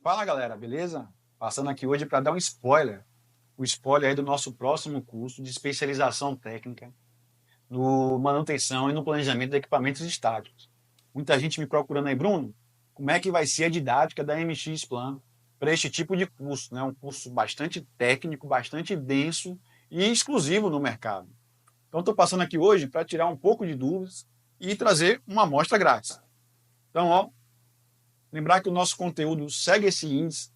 Fala galera, beleza? Passando aqui hoje para dar um spoiler. O spoiler aí do nosso próximo curso de especialização técnica no manutenção e no planejamento de equipamentos estáticos. Muita gente me procurando aí, Bruno, como é que vai ser a didática da MX Plan para este tipo de curso, né? Um curso bastante técnico, bastante denso e exclusivo no mercado. Então estou passando aqui hoje para tirar um pouco de dúvidas e trazer uma amostra grátis. Então, ó, lembrar que o nosso conteúdo segue esse índice.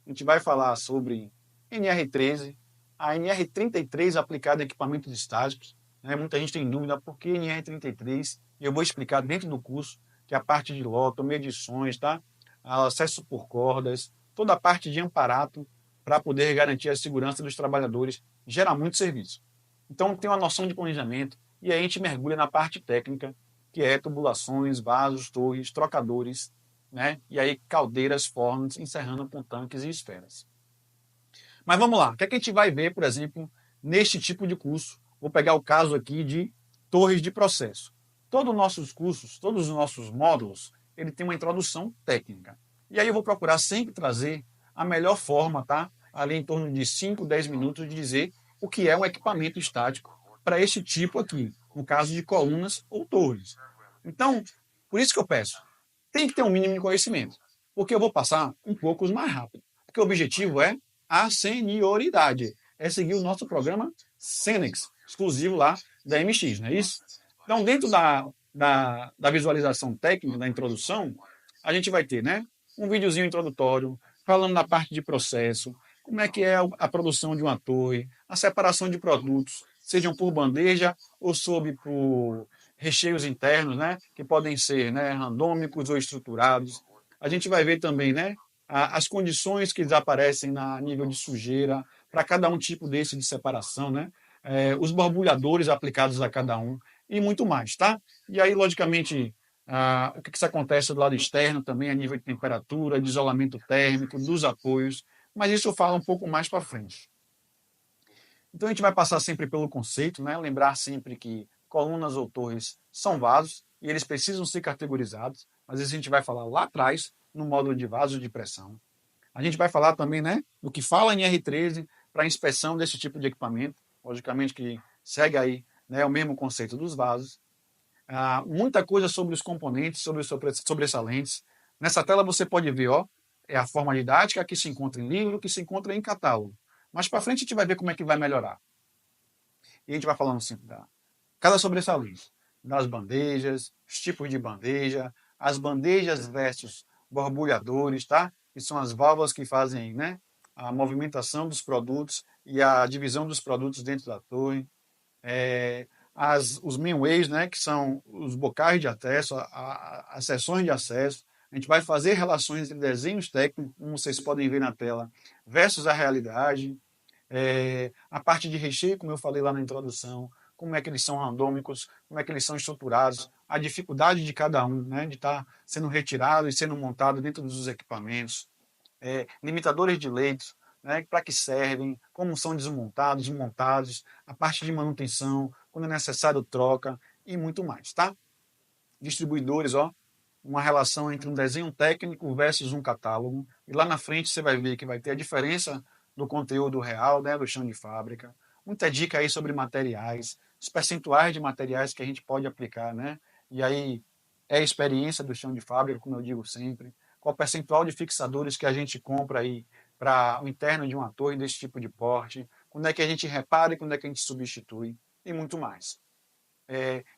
A gente vai falar sobre NR13, a NR33 aplicada a equipamentos estáticos. Né? Muita gente tem dúvida por que NR33, e eu vou explicar dentro do curso, que é a parte de loto, medições, tá? Acesso por cordas, toda a parte de amparato para poder garantir a segurança dos trabalhadores, gera muito serviço. Então tem uma noção de planejamento e aí a gente mergulha na parte técnica, que é tubulações, vasos, torres, trocadores, né? E aí caldeiras, fornos, encerrando com tanques e esferas. Mas vamos lá, o que é que a gente vai ver, por exemplo, neste tipo de curso? Vou pegar o caso aqui de torres de processo. Todos os nossos cursos, todos os nossos módulos, ele tem uma introdução técnica. E aí eu vou procurar sempre trazer a melhor forma, tá? Ali em torno de 5, 10 minutos de dizer o que é um equipamento estático para esse tipo aqui, no caso de colunas ou torres. Então, por isso que eu peço, tem que ter um mínimo de conhecimento, porque eu vou passar um pouco mais rápido. Porque o objetivo é a senioridade, é seguir o nosso programa Senex, exclusivo lá da MX, não é isso? Então, dentro da visualização técnica, da introdução, a gente vai ter, né, um videozinho introdutório, falando da parte de processo, como é que é a produção de uma torre, a separação de produtos, sejam por bandeja ou sob por recheios internos, né, que podem ser, né, randômicos ou estruturados. A gente vai ver também, né, as condições que desaparecem na nível de sujeira para cada um tipo desse de separação, né, os borbulhadores aplicados a cada um e muito mais, tá? E aí, logicamente, o que isso acontece do lado externo também, a nível de temperatura, de isolamento térmico, dos apoios, mas isso eu falo um pouco mais para frente. Então a gente vai passar sempre pelo conceito, né? Lembrar sempre que colunas ou torres são vasos e eles precisam ser categorizados, mas isso a gente vai falar lá atrás, no módulo de vasos de pressão. A gente vai falar também, né, do que fala em R13 para inspeção desse tipo de equipamento, logicamente que segue aí, né, o mesmo conceito dos vasos. Muita coisa sobre os componentes, sobre os sobressalentes. Nessa tela você pode ver, ó, é a forma didática que se encontra em livro, que se encontra em catálogo. Mais para frente a gente vai ver como é que vai melhorar. E a gente vai falando sempre da cada sobressalente, das bandejas, os tipos de bandeja, as bandejas versus borbulhadores, tá? Que são as válvulas que fazem, né, a movimentação dos produtos e a divisão dos produtos dentro da torre. Os mainways, né, que são os bocais de acesso, as seções de acesso. A gente vai fazer relações entre desenhos técnicos, como vocês podem ver na tela, versus a realidade. A parte de recheio, como eu falei lá na introdução, como é que eles são randômicos, como é que eles são estruturados, a dificuldade de cada um, né, de estar sendo retirado e sendo montado dentro dos equipamentos, limitadores de leitos, né, para que servem, como são desmontados, montados, a parte de manutenção, quando é necessário troca e muito mais, tá? Distribuidores, ó, uma relação entre um desenho técnico versus um catálogo. E lá na frente você vai ver que vai ter a diferença do conteúdo real, né, do chão de fábrica. Muita dica aí sobre materiais, os percentuais de materiais que a gente pode aplicar, né? E aí é a experiência do chão de fábrica, como eu digo sempre. Qual o percentual de fixadores que a gente compra aí para o interno de uma torre desse tipo de porte, quando é que a gente repara e quando é que a gente substitui, e muito mais.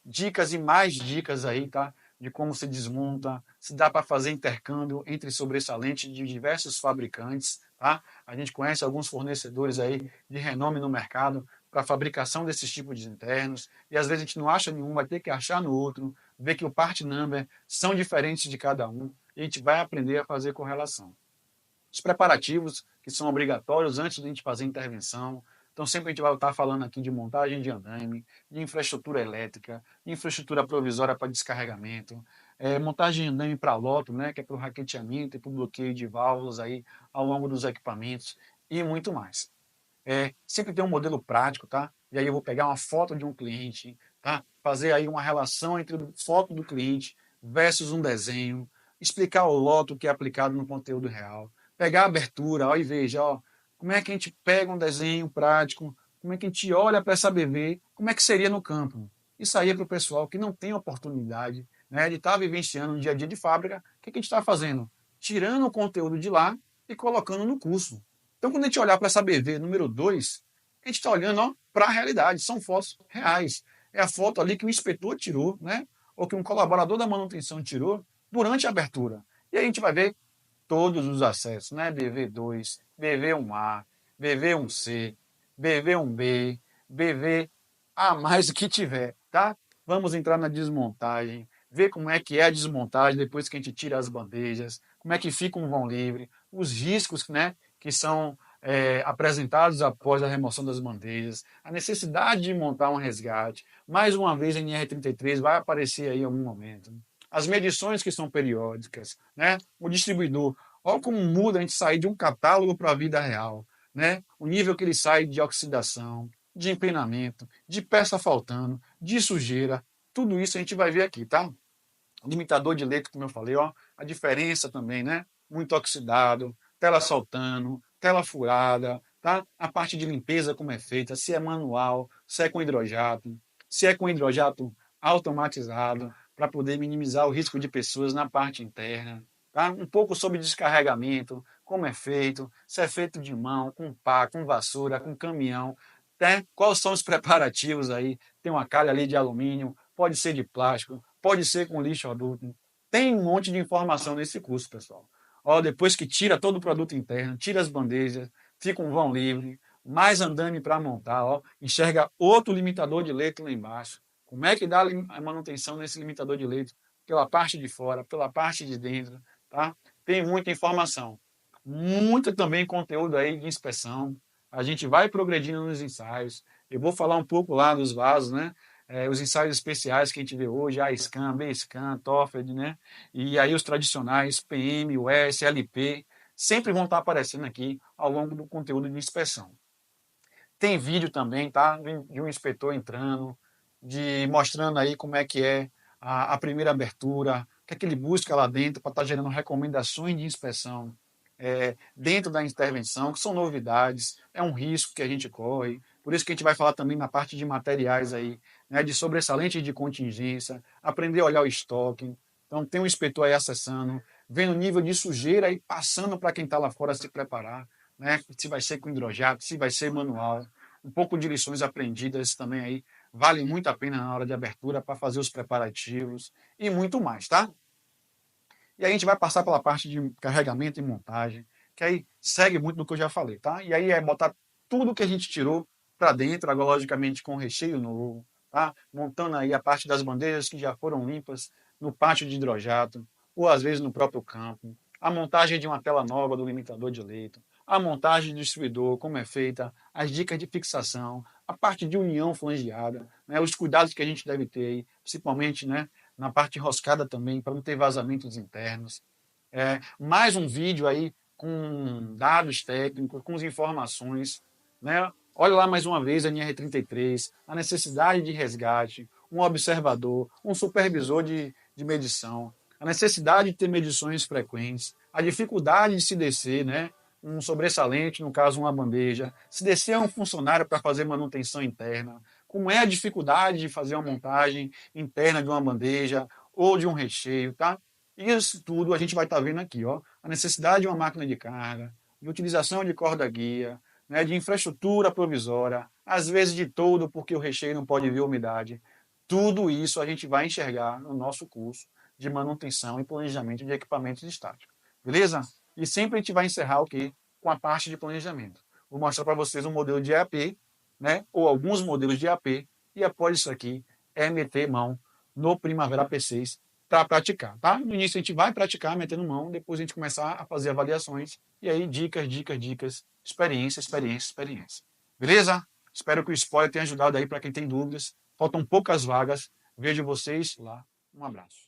Dicas e mais dicas aí, tá? De como se desmonta, se dá para fazer intercâmbio entre sobressalentes de diversos fabricantes, tá? A gente conhece alguns fornecedores aí de renome no mercado para fabricação desses tipos de internos, e às vezes a gente não acha nenhum, vai ter que achar no outro, ver que o part number são diferentes de cada um, e a gente vai aprender a fazer correlação. Os preparativos, que são obrigatórios antes de a gente fazer a intervenção. Então, sempre a gente vai estar falando aqui de montagem de andaime, de infraestrutura elétrica, de infraestrutura provisória para descarregamento, montagem de andaime para loto, né, que é para o raqueteamento e para o bloqueio de válvulas aí ao longo dos equipamentos e muito mais. Sempre tem um modelo prático, tá? E aí eu vou pegar uma foto de um cliente, tá? Fazer aí uma relação entre a foto do cliente versus um desenho, explicar o loto que é aplicado no conteúdo real, pegar a abertura, ó, e veja, ó, como é que a gente pega um desenho prático, como é que a gente olha para essa BV, como é que seria no campo. Isso aí é para o pessoal que não tem oportunidade, né, de estar vivenciando um dia a dia de fábrica. O que a gente está fazendo? Tirando o conteúdo de lá e colocando no curso. Então, quando a gente olhar para essa BV número 2, a gente está olhando para a realidade, são fotos reais. É a foto ali que o inspetor tirou, né, ou que um colaborador da manutenção tirou durante a abertura. E aí a gente vai ver todos os acessos, né? BV2, BV1A, BV1C, BV1B, BV A mais o que tiver, tá? Vamos entrar na desmontagem, ver como é que é a desmontagem depois que a gente tira as bandejas, como é que fica um vão livre, os riscos, né, que são apresentados após a remoção das bandejas, a necessidade de montar um resgate. Mais uma vez, a NR33 vai aparecer aí em algum momento. As medições que são periódicas, né? O distribuidor. Olha como muda a gente sair de um catálogo para a vida real, né? O nível que ele sai de oxidação, de empenamento, de peça faltando, de sujeira, tudo isso a gente vai ver aqui, tá? Limitador de leito, como eu falei, ó, a diferença também, né? Muito oxidado, tela saltando, tela furada, tá? A parte de limpeza como é feita, se é manual, se é com hidrojato, se é com hidrojato automatizado, para poder minimizar o risco de pessoas na parte interna, tá? Um pouco sobre descarregamento, como é feito, se é feito de mão, com pá, com vassoura, com caminhão, né? Quais são os preparativos aí? Tem uma calha ali de alumínio, pode ser de plástico, pode ser com lixo adulto. Tem um monte de informação nesse curso, pessoal. Ó, depois que tira todo o produto interno, tira as bandejas, fica um vão livre, mais andame para montar, ó, enxerga outro limitador de leito lá embaixo. Como é que dá a manutenção nesse limitador de leito? Pela parte de fora, pela parte de dentro, tá? Tem muita informação. Muito também conteúdo aí de inspeção. A gente vai progredindo nos ensaios. Eu vou falar um pouco lá dos vasos, né? Os ensaios especiais que a gente vê hoje, A-Scan, B-Scan, TOFED, né? E aí os tradicionais, PM, US, LP, sempre vão estar aparecendo aqui ao longo do conteúdo de inspeção. Tem vídeo também, tá? De um inspetor entrando, de mostrando aí como é que é a primeira abertura, o que é que ele busca lá dentro para estar gerando recomendações de inspeção dentro da intervenção, que são novidades, é um risco que a gente corre. Por isso que a gente vai falar também na parte de materiais aí, né, de sobressalente de contingência, aprender a olhar o estoque. Então tem um inspetor aí acessando, vendo o nível de sujeira e passando para quem está lá fora se preparar, né? Se vai ser com hidrojato, se vai ser manual. Um pouco de lições aprendidas também aí vale muito a pena na hora de abertura para fazer os preparativos e muito mais, tá? E aí a gente vai passar pela parte de carregamento e montagem, que aí segue muito do que eu já falei, tá? E aí é botar tudo que a gente tirou para dentro, agora logicamente com recheio novo, tá? Montando aí a parte das bandejas que já foram limpas no pátio de hidrojato, ou às vezes no próprio campo. A montagem de uma tela nova do limitador de leito, a montagem do distribuidor, como é feita, as dicas de fixação, a parte de união flangeada, né? Os cuidados que a gente deve ter aí, principalmente, né? Na parte enroscada também, para não ter vazamentos internos. Mais um vídeo aí com dados técnicos, com as informações. Né? Olha lá mais uma vez a NR33, a necessidade de resgate, um observador, um supervisor de medição, a necessidade de ter medições frequentes, a dificuldade de se descer, né? Um sobressalente, no caso uma bandeja, se descer a um funcionário para fazer manutenção interna, como é a dificuldade de fazer uma montagem interna de uma bandeja ou de um recheio, tá? Isso tudo a gente vai estar vendo aqui, ó. A necessidade de uma máquina de carga, de utilização de corda-guia, né, de infraestrutura provisória, às vezes de todo, porque o recheio não pode ver umidade. Tudo isso a gente vai enxergar no nosso curso de manutenção e planejamento de equipamentos estáticos. Beleza? E sempre a gente vai encerrar o quê? Com a parte de planejamento. Vou mostrar para vocês um modelo de EAP, né, ou alguns modelos de EAP, e após isso aqui é meter mão no Primavera P6 para praticar, tá? No início a gente vai praticar metendo mão, depois a gente começar a fazer avaliações, e aí dicas, experiência, experiência, experiência. Beleza? Espero que o spoiler tenha ajudado aí para quem tem dúvidas. Faltam poucas vagas. Vejo vocês lá. Um abraço.